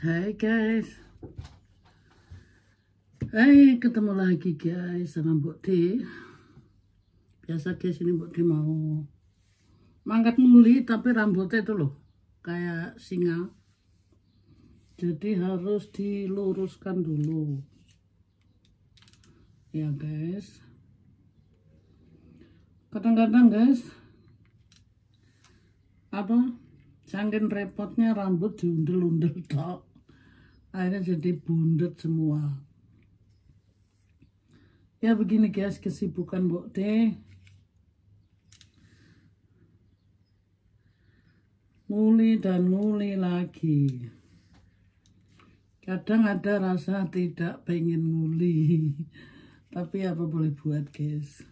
Hai guys. Ketemu lagi guys sama Mbok D. Biasa guys, ini Mbok D mau mangkat muli, tapi rambutnya itu loh kayak singa. Jadi harus diluruskan dulu. Ya guys. Kadang-kadang guys, saking repotnya rambut diundel-undel tok, akhirnya jadi bundet semua. Ya begini guys, kesibukan Mbok D. Nguli dan nguli lagi. Kadang ada rasa tidak pengen nguli, tapi apa boleh buat guys.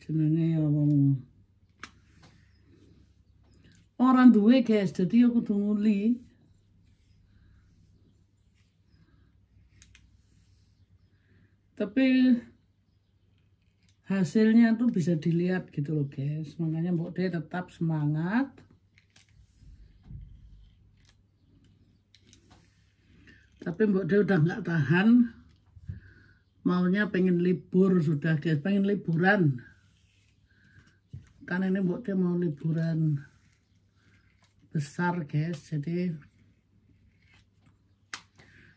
Jenenge ya orang duwe guys, jadi aku kudu nguli. Tapi hasilnya tuh bisa dilihat gitu loh guys. Makanya Mbok D tetap semangat. Tapi Mbok D udah nggak tahan. Maunya pengen libur sudah guys, pengen liburan. Kan ini Mbok D mau liburan besar guys, jadi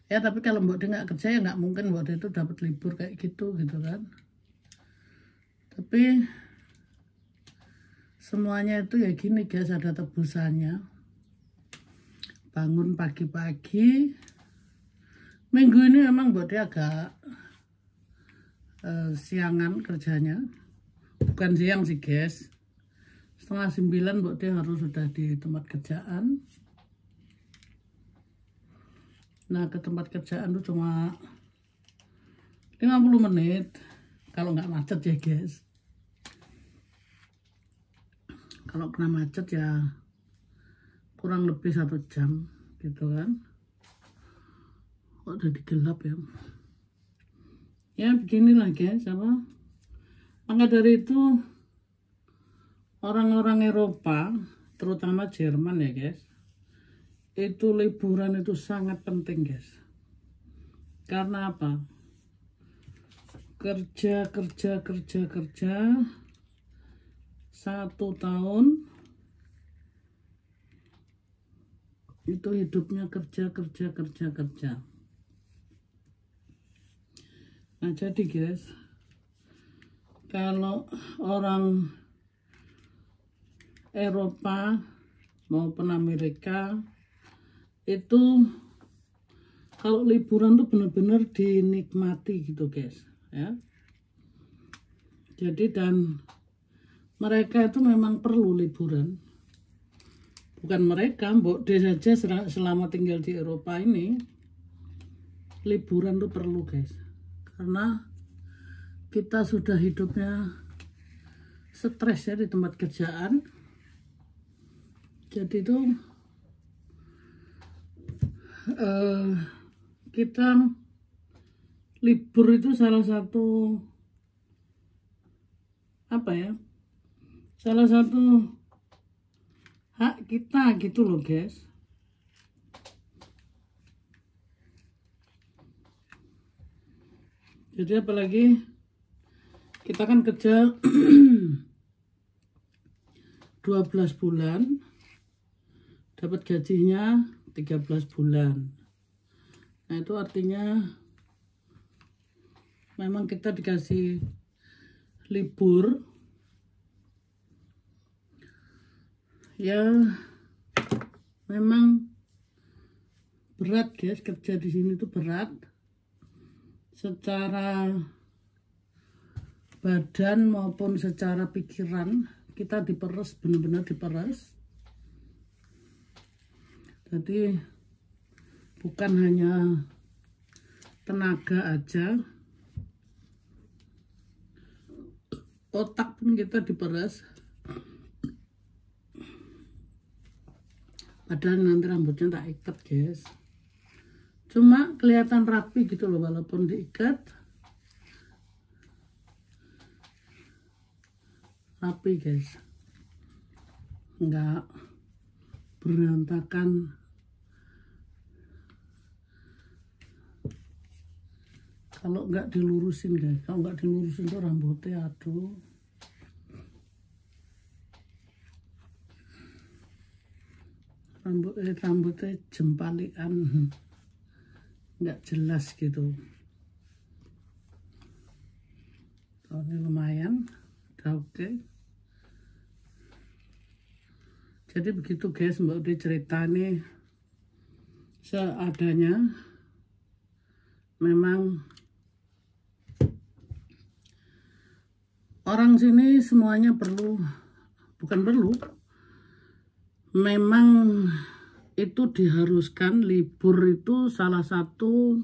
ya, tapi kalau Mbok D nggak kerja ya nggak mungkin Mbok D itu dapat libur kayak gitu kan. Tapi semuanya itu ya gini guys, ada tebusannya. Bangun pagi-pagi. Minggu ini memang Mbok D agak siangan kerjanya. Bukan siang sih guys. 8:30 Mbok D harus sudah di tempat kerjaan. Nah, ke tempat kerjaan tuh cuma 50 menit. Kalau nggak macet ya guys. Kalau kena macet ya kurang lebih 1 jam gitu kan. Kok udah digelap ya. Ya beginilah guys, maka dari itu orang-orang Eropa, terutama Jerman ya guys, itu liburan itu sangat penting guys. Karena apa? Kerja 1 tahun itu hidupnya kerja. Nah jadi guys, kalau orang Eropa maupun Amerika itu kalau liburan tuh benar-benar dinikmati gitu guys ya. Jadi dan mereka itu memang perlu liburan. Bukan mereka, Mbok D saja selama tinggal di Eropa ini liburan tuh perlu guys. Karena kita sudah hidupnya stres ya di tempat kerjaan. Jadi itu kita libur itu salah satu hak kita gitu loh guys. Jadi apalagi kita kan kerja 12 bulan, dapat gajinya 13 bulan. Nah itu artinya memang kita dikasih libur ya, memang berat guys, kerja di sini tuh berat secara badan maupun secara pikiran. Kita diperes, benar-benar diperes. Jadi bukan hanya tenaga aja, otak pun kita diperes. Padahal nanti rambutnya tak ikat guys, cuma kelihatan rapi gitu loh walaupun diikat. Rapi guys, nggak berantakan Kalau nggak dilurusin guys, kalau nggak dilurusin tuh rambutnya aduh. Rambutnya jempalian, nggak jelas gitu. Oh, ini lumayan, udah oke. Jadi begitu guys, Mbak udah cerita nih seadanya. Memang orang sini semuanya perlu, bukan perlu, memang itu diharuskan. Libur itu salah satu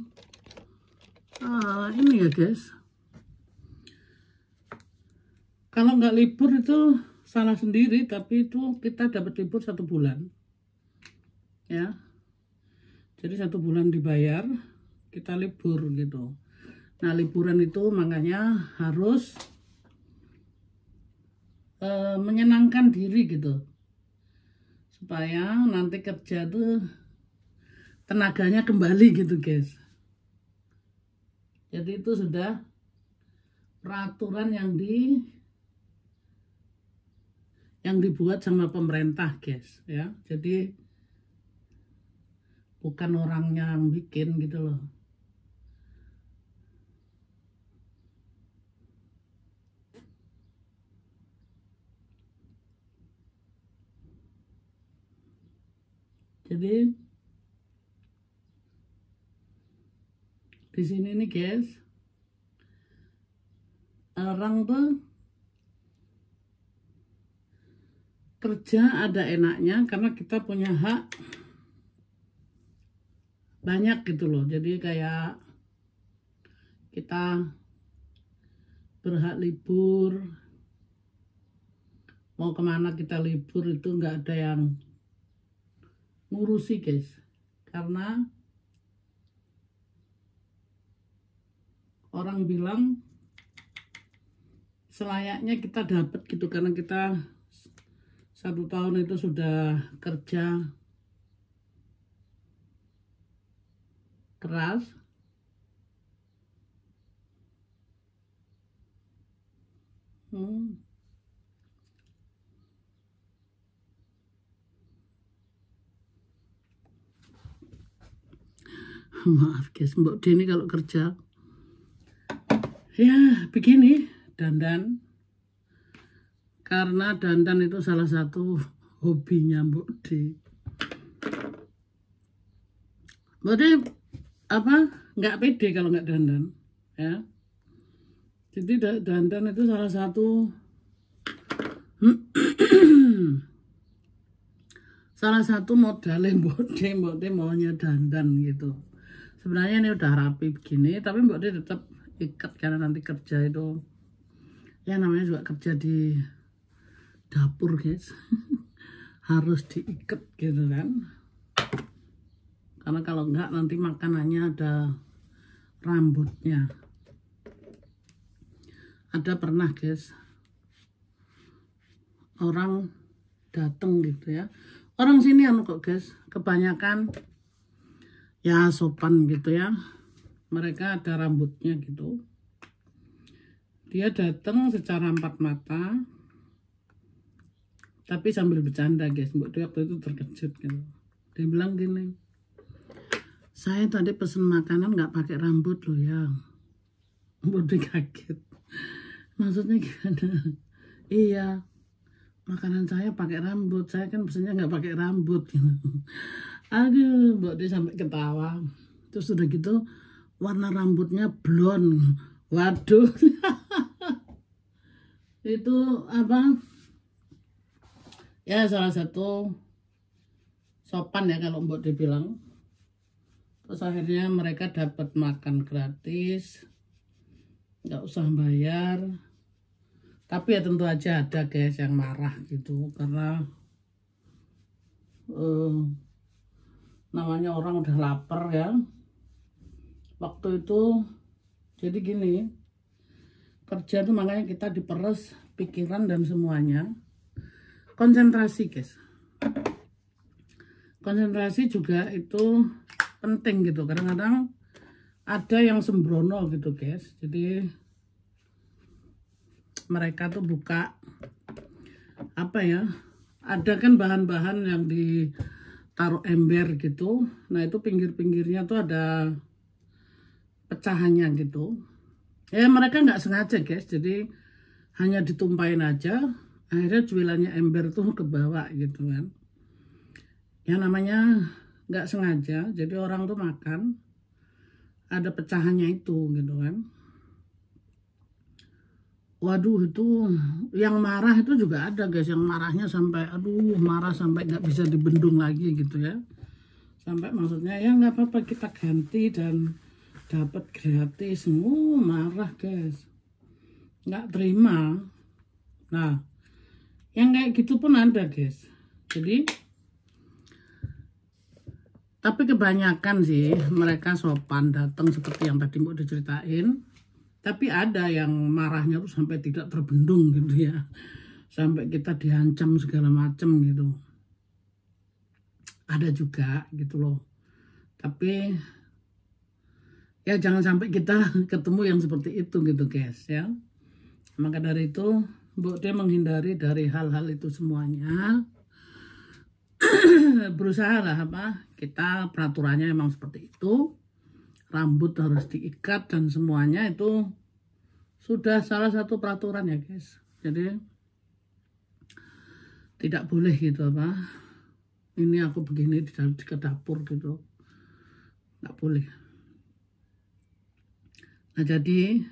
ini ya guys. Kalau nggak libur itu salah sendiri, tapi itu kita dapat libur 1 bulan ya. Jadi 1 bulan dibayar, kita libur gitu. Nah liburan itu makanya harus menyenangkan diri gitu, supaya nanti kerja tuh tenaganya kembali gitu guys. Jadi itu sudah peraturan yang dibuat sama pemerintah guys ya. Jadi bukan orangnya yang bikin gitu loh. Jadi di sini nih guys, orang tuh kerja ada enaknya karena kita punya hak banyak gitu loh. Jadi kayak kita berhak libur, mau kemana kita libur itu nggak ada yang ngurusi guys, karena orang bilang selayaknya kita dapat gitu, karena kita 1 tahun itu sudah kerja keras. Maaf guys, Mbak Dini kalau kerja ya begini, dandan. Karena dandan itu salah satu hobinya Mbak D. Mbak D nggak pede kalau nggak dandan ya. Jadi dandan itu salah satu salah satu modalnya Mbak D maunya dandan gitu. Sebenarnya ini udah rapi begini, tapi Mbak D tetap ikat karena nanti kerja itu ya namanya juga kerja di dapur guys. Harus diikat gitu kan, karena kalau enggak nanti makanannya ada rambutnya. Ada pernah guys orang dateng gitu ya, orang sini kok guys kebanyakan ya sopan gitu ya, mereka ada rambutnya gitu. Dia datang secara 4 mata tapi sambil bercanda guys. Mbak dia waktu itu terkejut gitu. Dia bilang gini, saya tadi pesen makanan nggak pakai rambut loh ya. Mbak dia kaget, maksudnya gimana? Iya, makanan saya pakai rambut, saya kan pesennya nggak pakai rambut gitu. Aduh, Mbak dia sampai ketawa. Terus udah gitu warna rambutnya blond. Waduh. Itu apa ya, salah satu sopan ya kalau Mbak dibilang. Terus akhirnya mereka dapat makan gratis, nggak usah bayar. Tapi ya tentu aja ada guys yang marah gitu, karena namanya orang udah lapar ya waktu itu. Jadi gini, kerja tuh makanya kita diperes pikiran dan semuanya. Konsentrasi guys, konsentrasi juga itu penting gitu. Kadang-kadang ada yang sembrono gitu guys. Jadi mereka tuh buka apa ya, ada kan bahan-bahan yang ditaruh ember gitu. Nah itu pinggir-pinggirnya tuh ada pecahannya gitu. Ya mereka nggak sengaja guys, jadi hanya ditumpahin aja, akhirnya cuilannya ember tuh ke bawah gitu kan. Ya namanya nggak sengaja, jadi orang tuh makan ada pecahannya itu gitu kan. Waduh, itu yang marah itu juga ada guys, yang marahnya sampai aduh, marah sampai nggak bisa dibendung lagi gitu ya. Sampai maksudnya ya nggak apa-apa kita ganti dan dapat gratis. Marah guys, nggak terima. Nah yang kayak gitu pun ada guys. Jadi tapi kebanyakan sih mereka sopan datang seperti yang tadi mau diceritain. Tapi ada yang marahnya tuh sampai tidak terbendung gitu ya. Sampai kita diancam segala macam gitu. Ada juga gitu loh. Tapi ya jangan sampai kita ketemu yang seperti itu gitu guys ya. Maka dari itu Mbok D menghindari dari hal-hal itu semuanya. Berusaha lah apa, kita peraturannya emang seperti itu. Rambut harus diikat dan semuanya itu sudah salah satu peraturan ya guys. Jadi tidak boleh gitu apa, ini aku begini di ke dapur gitu, nggak boleh. Nah jadi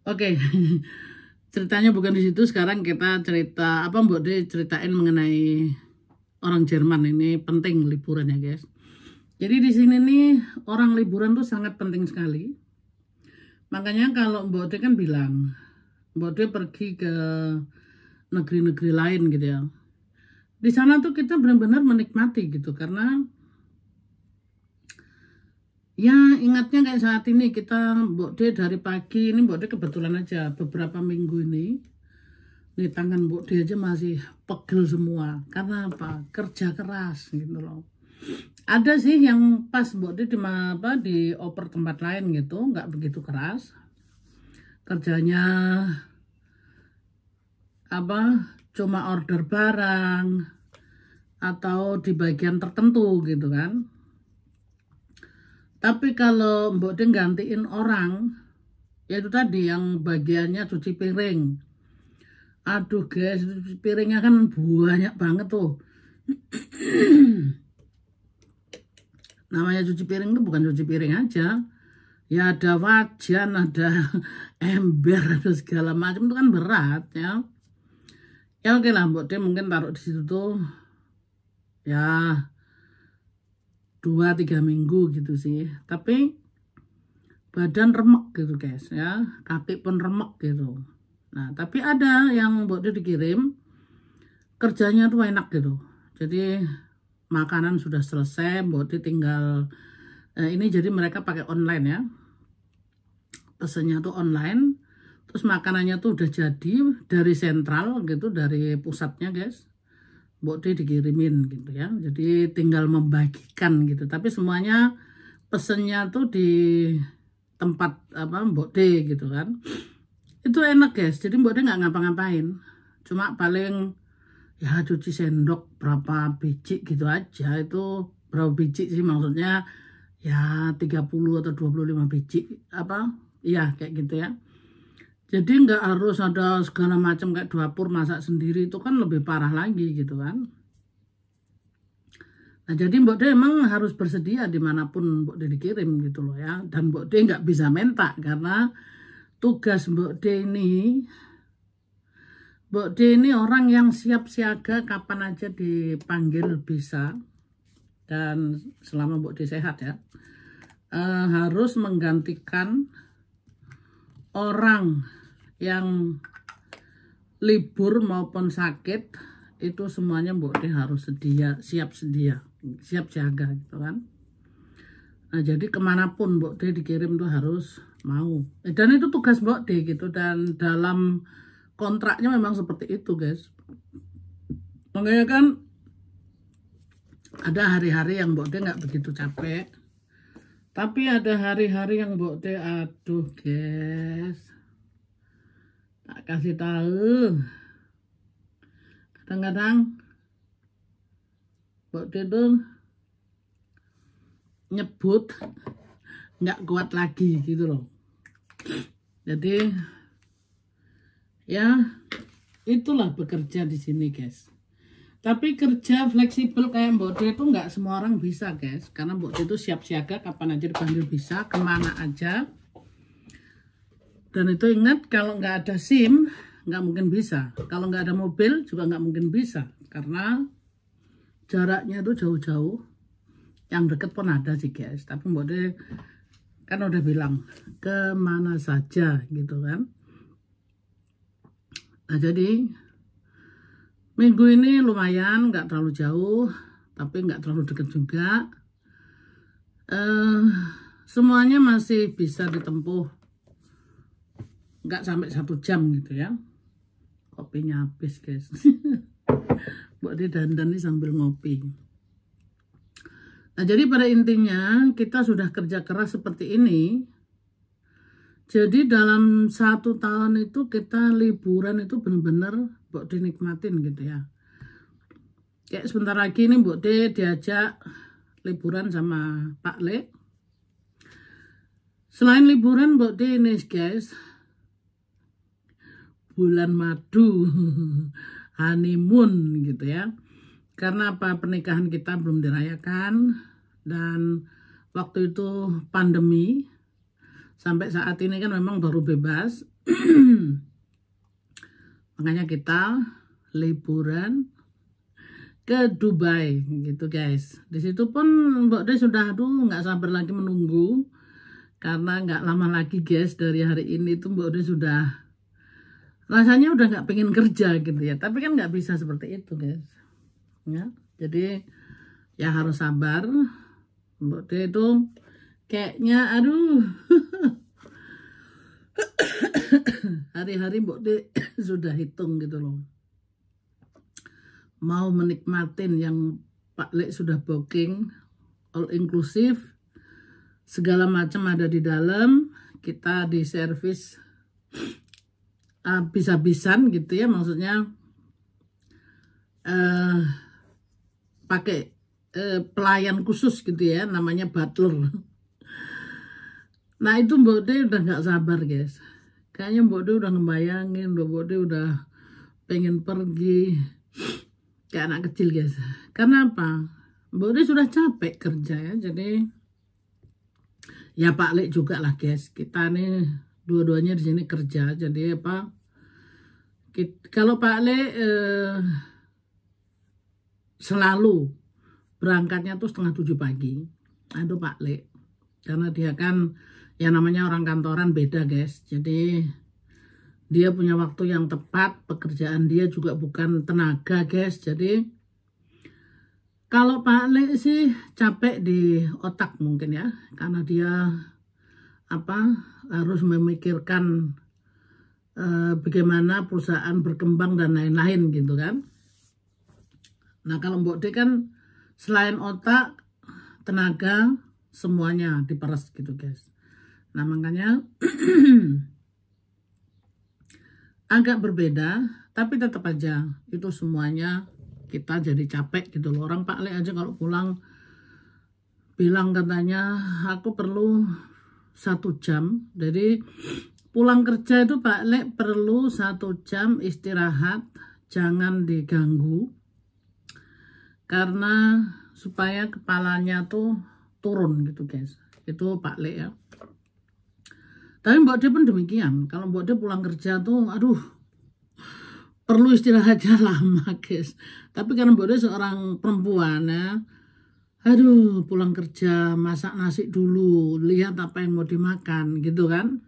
oke. Ceritanya bukan di situ. Sekarang kita cerita apa, Mbok D ceritain mengenai orang Jerman. Ini penting liburan ya guys. Jadi di sini nih orang liburan tuh sangat penting sekali. Makanya kalau Mbok D kan bilang, Mbok D pergi ke negeri-negeri lain gitu ya. Di sana tuh kita benar-benar menikmati gitu, karena ya ingatnya kayak saat ini kita Mbok D dari pagi ini, Mbok D kebetulan aja beberapa minggu ini tangan Mbok D aja masih pegel semua. Karena apa? Kerja keras gitu loh. Ada sih yang pas Mbok D dioper tempat lain gitu, nggak begitu keras kerjanya, apa cuma order barang atau di bagian tertentu gitu kan. Tapi kalau Mbok D gantiin orang, yaitu tadi yang bagiannya cuci piring, aduh guys, cuci piringnya kan banyak banget tuh. Namanya cuci piring itu bukan cuci piring aja, ya ada wajan, ada ember, ada segala macam, itu kan berat ya. Ya oke lah, Mbok D mungkin taruh di situ tuh ya 2-3 minggu gitu sih. Tapi badan remek gitu guys ya, kaki pun remek gitu. Nah tapi ada yang Mbok D dikirim kerjanya tuh enak gitu. Jadi makanan sudah selesai, Mbok D tinggal ini, jadi mereka pakai online ya, pesennya tuh online, terus makanannya tuh udah jadi dari sentral gitu, dari pusatnya guys, Mbok D dikirimin gitu ya. Jadi tinggal membagikan gitu, tapi semuanya pesennya tuh di tempat apa Mbok D gitu kan. Itu enak guys, jadi Mbok D nggak ngapa-ngapain, cuma paling ya cuci sendok berapa biji gitu aja. Itu berapa biji sih maksudnya, ya 30 atau 25 biji apa, iya kayak gitu ya. Jadi nggak harus ada segala macam kayak dapur masak sendiri, itu kan lebih parah lagi gitu kan. Nah jadi Mbok D emang harus bersedia dimanapun Mbok D dikirim gitu loh ya. Dan Mbok D nggak bisa minta, karena tugas Mbok D ini orang yang siap siaga kapan aja dipanggil bisa. Dan selama Mbok D sehat ya, harus menggantikan orang yang libur maupun sakit. Itu semuanya Mbok D harus siap siaga gitu kan. Nah jadi kemanapun Mbok D dikirim tuh harus mau. Dan itu tugas Mbok D gitu, dan dalam kontraknya memang seperti itu guys. Makanya kan ada hari-hari yang Mbok D nggak begitu capek, Tapi ada hari-hari yang Mbok T, aduh guys, tak kasih tahu. Kadang-kadang Mbok T tuh nyebut nggak kuat lagi gitu loh. Jadi ya itulah bekerja di sini guys. Tapi kerja fleksibel kayak Mbok D itu nggak semua orang bisa guys. Karena Mbok D itu siap siaga, kapan aja dipanggil bisa, kemana aja. Dan itu ingat, kalau nggak ada SIM nggak mungkin bisa. Kalau nggak ada mobil juga nggak mungkin bisa. Karena jaraknya itu jauh-jauh. Yang deket pun ada sih guys. Tapi Mbok D kan udah bilang kemana saja gitu kan. Nah jadi minggu ini lumayan, nggak terlalu jauh, tapi nggak terlalu dekat juga. Semuanya masih bisa ditempuh, nggak sampai 1 jam gitu ya. Kopinya habis guys. Buat dia dandan nih sambil ngopi. Nah jadi pada intinya kita sudah kerja keras seperti ini. Jadi dalam 1 tahun itu kita liburan itu benar-benar Mbok D nikmatin gitu ya. Kayak sebentar lagi nih Mbok D diajak liburan sama Pak Le. Selain liburan Mbok D ini guys, bulan madu, honeymoon gitu ya. Karena apa, pernikahan kita belum dirayakan dan waktu itu pandemi. Sampai saat ini kan memang baru bebas. Makanya kita liburan ke Dubai gitu guys. Di situ pun Mbok D sudah nggak sabar lagi menunggu. Karena nggak lama lagi guys, dari hari ini tuh Mbok D sudah rasanya udah nggak pengen kerja gitu ya. Tapi kan nggak bisa seperti itu guys. Ya, jadi ya harus sabar. Mbok D itu kayaknya aduh. Hari-hari Mbok D sudah hitung gitu loh. Mau menikmatin yang Pak Le sudah booking all inclusive, segala macam ada di dalam, kita di servis habis-habisan gitu ya, maksudnya pakai pelayan khusus gitu ya, namanya butler. Nah itu Mbok D udah nggak sabar guys. Kayaknya Mbok D udah ngebayangin, Mbok D udah pengen pergi kayak anak kecil guys. Karena apa? Mbok D sudah capek kerja ya. Jadi ya Pak Le juga lah guys. Kita nih dua-duanya di sini kerja. Jadi apa? Kalau Pak Le selalu berangkatnya tuh 6:30 pagi. Aduh Pak Le. Karena dia kan ya namanya orang kantoran beda guys. Jadi dia punya waktu yang tepat. Pekerjaan dia juga bukan tenaga guys. Jadi kalau Pak Le sih capek di otak mungkin ya. Karena dia harus memikirkan bagaimana perusahaan berkembang dan lain-lain gitu kan. Nah kalau Mbok D kan selain otak, tenaga, semuanya diperas gitu guys. Nah makanya agak berbeda, tapi tetap aja itu semuanya kita jadi capek gitu loh. Orang Pak Le aja kalau pulang bilang katanya aku perlu 1 jam. Jadi pulang kerja itu Pak Le perlu 1 jam istirahat, jangan diganggu. Karena supaya kepalanya tuh turun gitu guys. Itu Pak Le ya. Tapi Mbok D pun demikian. Kalau Mbok D pulang kerja tuh aduh perlu istirahatnya lama guys. Tapi karena Mbok D seorang perempuan ya, aduh pulang kerja masak nasi dulu, lihat apa yang mau dimakan gitu kan.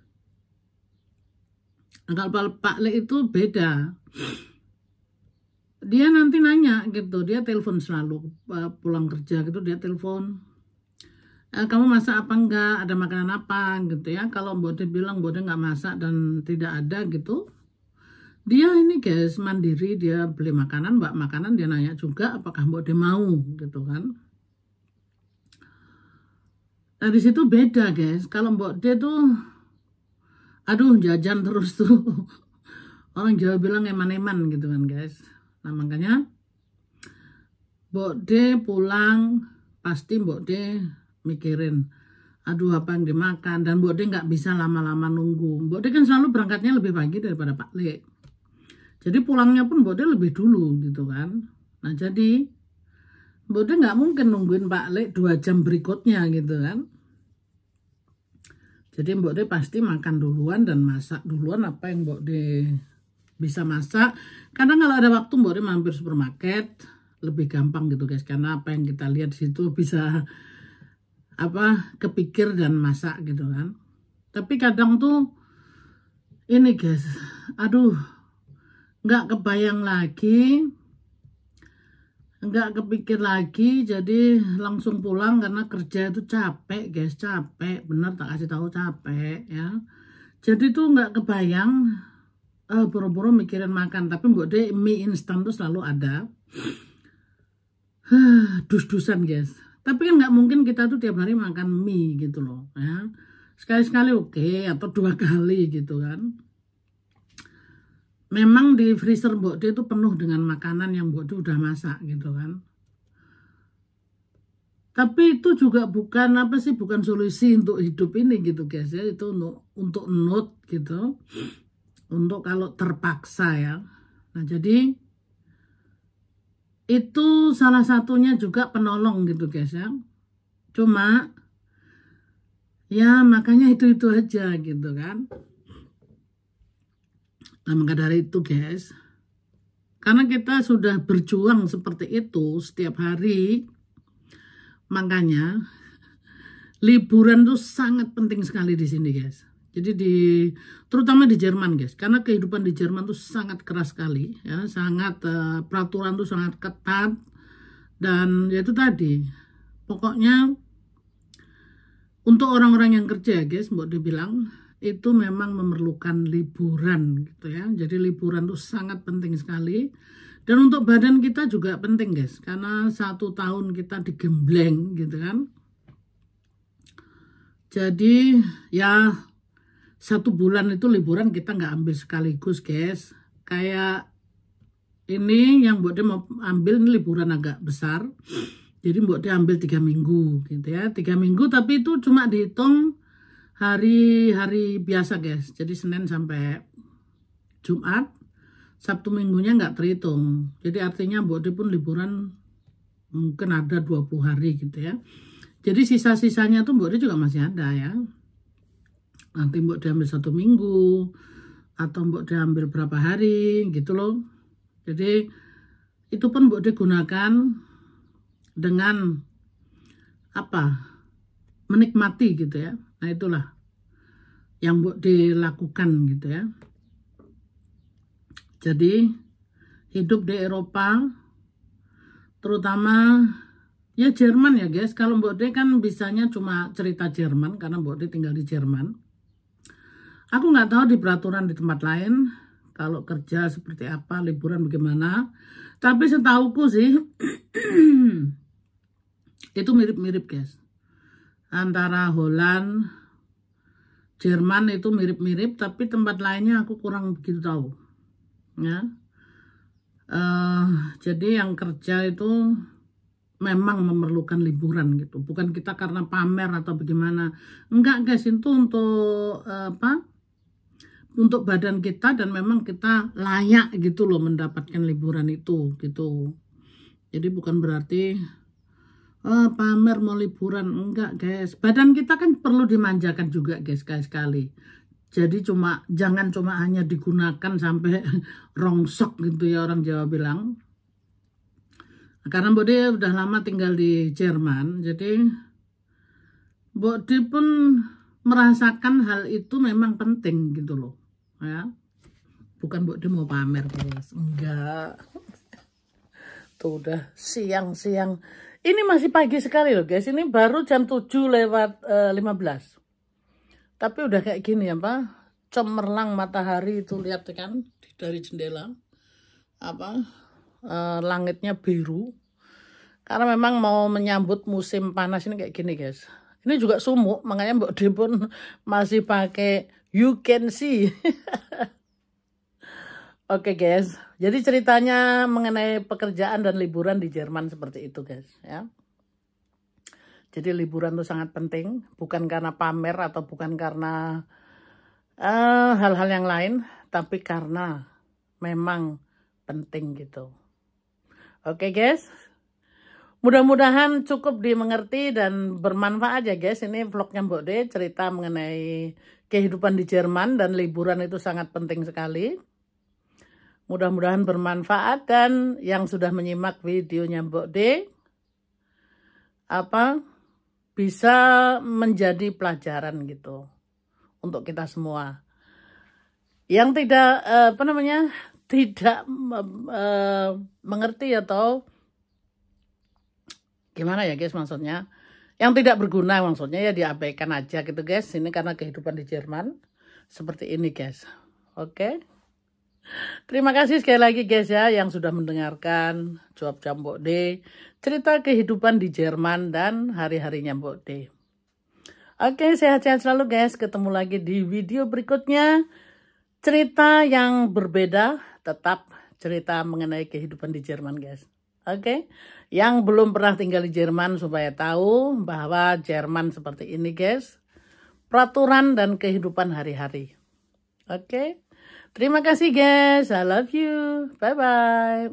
Nah, kalau Pak Le itu beda. Dia nanti nanya gitu, dia telepon selalu pulang kerja gitu, dia telepon, kamu masak apa enggak, ada makanan apa gitu ya. Kalau Mbok D bilang Mbok D nggak masak dan tidak ada gitu, dia ini guys mandiri, dia beli makanan, mbak makanan, dia nanya juga apakah Mbok D mau gitu kan. Nah di situ beda guys. Kalau Mbok D tuh, aduh jajan terus tuh. Orang Jawa bilang eman-eman gitu kan guys. Nah makanya Mbok D pulang pasti Mbok D mikirin, aduh apa yang dimakan, dan Mbok D nggak bisa lama-lama nunggu. Mbok D kan selalu berangkatnya lebih pagi daripada Pak Le. Jadi pulangnya pun Mbok D lebih dulu gitu kan. Nah jadi Mbok D nggak mungkin nungguin Pak Le 2 jam berikutnya gitu kan. Jadi Mbok D pasti makan duluan dan masak duluan apa yang Mbok D bisa masak. Kadang kalau ada waktu Mbok D mampir supermarket, lebih gampang gitu guys, karena apa yang kita lihat di situ bisa kepikir dan masak gitu kan. Tapi kadang tuh ini guys, aduh nggak kebayang lagi, nggak kepikir lagi, jadi langsung pulang karena kerja itu capek guys, capek bener, tak kasih tahu capek ya. Jadi tuh nggak kebayang buru-buru mikirin makan. Tapi Mbok D mie instan tuh selalu ada. Dus-dusan guys. Tapi kan nggak mungkin kita tuh tiap hari makan mie gitu loh ya. Sekali-sekali oke, atau 2 kali gitu kan. Memang di freezer Mbok D itu penuh dengan makanan yang Mbok D udah masak gitu kan. Tapi itu juga bukan bukan solusi untuk hidup ini gitu guys ya. Itu untuk note gitu. Untuk kalau terpaksa ya. Nah jadi itu salah satunya juga penolong gitu guys ya. Cuma ya makanya itu aja gitu kan. Nah maka dari itu guys, karena kita sudah berjuang seperti itu setiap hari, makanya liburan tuh sangat penting sekali di sini guys. Jadi terutama di Jerman guys, karena kehidupan di Jerman tuh sangat keras sekali ya, sangat peraturan tuh sangat ketat, dan ya itu tadi, pokoknya untuk orang-orang yang kerja guys, Mbok dibilang itu memang memerlukan liburan gitu ya. Jadi liburan tuh sangat penting sekali, dan untuk badan kita juga penting guys, karena 1 tahun kita digembleng gitu kan. Jadi ya 1 bulan itu liburan kita nggak ambil sekaligus guys. Kayak ini yang Mbok D mau ambil ini liburan agak besar. Jadi Mbok D ambil 3 minggu gitu ya. 3 minggu tapi itu cuma dihitung hari-hari biasa guys. Jadi Senin sampai Jumat. Sabtu minggunya nggak terhitung. Jadi artinya Mbok D pun liburan mungkin ada 20 hari gitu ya. Jadi sisa-sisanya tuh Mbok D juga masih ada ya. Nanti Mbok D ambil 1 minggu, atau Mbok D ambil berapa hari gitu loh. Jadi itu pun Mbok D gunakan dengan menikmati gitu ya. Nah itulah yang Mbok D lakukan gitu ya. Jadi hidup di Eropa, terutama ya Jerman ya guys. Kalau Mbok D kan bisanya cuma cerita Jerman karena Mbok D tinggal di Jerman. Aku nggak tahu di peraturan di tempat lain kalau kerja seperti apa, liburan bagaimana. Tapi setauku sih itu mirip-mirip guys. Antara Holland, Jerman itu mirip-mirip, tapi tempat lainnya aku kurang begitu tahu. Ya, jadi yang kerja itu memang memerlukan liburan gitu. Bukan kita karena pamer atau bagaimana. Enggak guys, itu untuk untuk badan kita, dan memang kita layak gitu loh mendapatkan liburan itu gitu. Jadi bukan berarti pamer mau liburan, enggak guys. Badan kita kan perlu dimanjakan juga guys, sekali-sekali. Jadi jangan cuma hanya digunakan sampai rongsok gitu ya, orang Jawa bilang. Karena Mbok D udah lama tinggal di Jerman, jadi Mbok D pun merasakan hal itu memang penting gitu loh ya. Bukan Mbok D mau pamer guys, enggak. Tuh udah siang-siang, ini masih pagi sekali loh guys, ini baru jam 7:15. Tapi udah kayak gini ya cemerlang matahari itu, lihat kan dari jendela langitnya biru, karena memang mau menyambut musim panas ini kayak gini guys. Ini juga sumuk, makanya Mbok D pun masih pakai you can see. Oke guys, jadi ceritanya mengenai pekerjaan dan liburan di Jerman seperti itu guys ya. Jadi liburan itu sangat penting, bukan karena pamer atau bukan karena hal-hal yang lain, tapi karena memang penting gitu. Oke guys, mudah-mudahan cukup dimengerti dan bermanfaat ya guys. Ini vlognya Mbok D, cerita mengenai kehidupan di Jerman dan liburan itu sangat penting sekali. Mudah-mudahan bermanfaat dan yang sudah menyimak videonya Mbok D bisa menjadi pelajaran gitu untuk kita semua. Yang tidak tidak mengerti atau gimana ya guys maksudnya, yang tidak berguna maksudnya ya diabaikan aja gitu guys. Ini karena kehidupan di Jerman seperti ini guys. Oke. Terima kasih sekali lagi guys ya yang sudah mendengarkan Cuap-Cuap Mbok D, cerita kehidupan di Jerman dan hari-harinya Mbok D. Oke, sehat-sehat selalu guys. Ketemu lagi di video berikutnya. Cerita yang berbeda, tetap cerita mengenai kehidupan di Jerman guys. Oke, yang belum pernah tinggal di Jerman supaya tahu bahwa Jerman seperti ini guys. Peraturan dan kehidupan hari-hari. Oke. Terima kasih guys. I love you. Bye-bye.